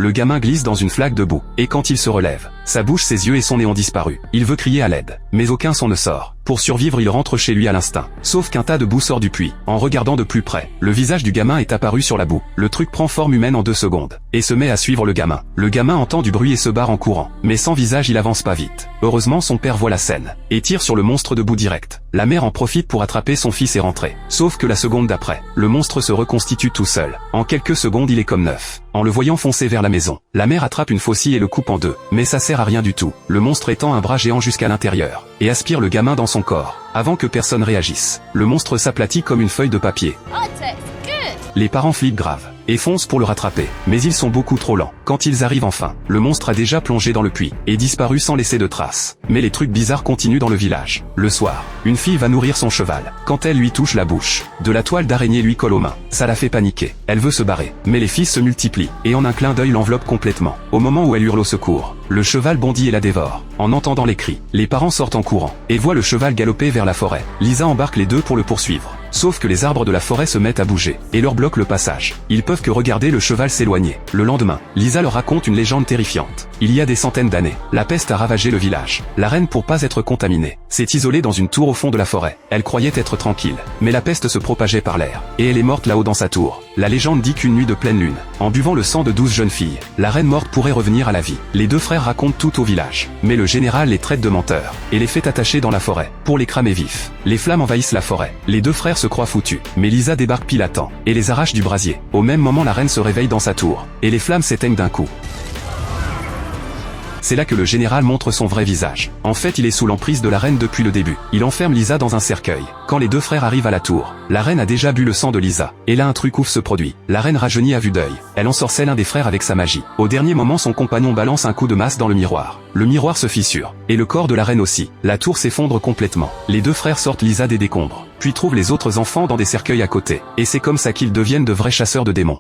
Le gamin glisse dans une flaque de boue, et quand il se relève, sa bouche, ses yeux et son nez ont disparu. Il veut crier à l'aide, mais aucun son ne sort. Pour survivre, il rentre chez lui à l'instinct. Sauf qu'un tas de boue sort du puits. En regardant de plus près, le visage du gamin est apparu sur la boue. Le truc prend forme humaine en 2 secondes, et se met à suivre le gamin. Le gamin entend du bruit et se barre en courant. Mais sans visage, il avance pas vite. Heureusement, son père voit la scène, et tire sur le monstre de boue direct. La mère en profite pour attraper son fils et rentrer. Sauf que la seconde d'après, le monstre se reconstitue tout seul. En quelques secondes, il est comme neuf. En le voyant foncer vers la maison, la mère attrape une faucille et le coupe en 2. Mais ça sert à rien du tout. Le monstre étend un bras géant jusqu'à l'intérieur, et aspire le gamin dans son corps. Avant que personne réagisse, le monstre s'aplatit comme une feuille de papier. Les parents flippent grave, et foncent pour le rattraper, mais ils sont beaucoup trop lents. Quand ils arrivent enfin, le monstre a déjà plongé dans le puits, et disparu sans laisser de traces. Mais les trucs bizarres continuent dans le village. Le soir, une fille va nourrir son cheval, quand elle lui touche la bouche. De la toile d'araignée lui colle aux mains. Ça la fait paniquer. Elle veut se barrer, mais les fils se multiplient, et en un clin d'œil l'enveloppent complètement. Au moment où elle hurle au secours, le cheval bondit et la dévore. En entendant les cris, les parents sortent en courant, et voient le cheval galoper vers la forêt. Lisa embarque les deux pour le poursuivre. Sauf que les arbres de la forêt se mettent à bouger, et leur bloquent le passage. Ils peuvent que regarder le cheval s'éloigner. Le lendemain, Lisa leur raconte une légende terrifiante. Il y a des centaines d'années, la peste a ravagé le village. La reine, pour pas être contaminée, s'est isolée dans une tour au fond de la forêt. Elle croyait être tranquille, mais la peste se propageait par l'air, et elle est morte là-haut dans sa tour. La légende dit qu'une nuit de pleine lune, en buvant le sang de 12 jeunes filles, la reine morte pourrait revenir à la vie. Les 2 frères racontent tout au village, mais le général les traite de menteurs, et les fait attacher dans la forêt, pour les cramer vifs. Les flammes envahissent la forêt. Les 2 frères se croient foutus, mais Lisa débarque pile à temps, et les arrache du brasier. Au même moment, la reine se réveille dans sa tour, et les flammes s'éteignent d'un coup. C'est là que le général montre son vrai visage. En fait, il est sous l'emprise de la reine depuis le début. Il enferme Lisa dans un cercueil. Quand les 2 frères arrivent à la tour, la reine a déjà bu le sang de Lisa. Et là, un truc ouf se produit. La reine rajeunit à vue d'œil. Elle ensorcelle un des frères avec sa magie. Au dernier moment, son compagnon balance un coup de masse dans le miroir. Le miroir se fissure. Et le corps de la reine aussi. La tour s'effondre complètement. Les 2 frères sortent Lisa des décombres, puis trouvent les autres enfants dans des cercueils à côté. Et c'est comme ça qu'ils deviennent de vrais chasseurs de démons.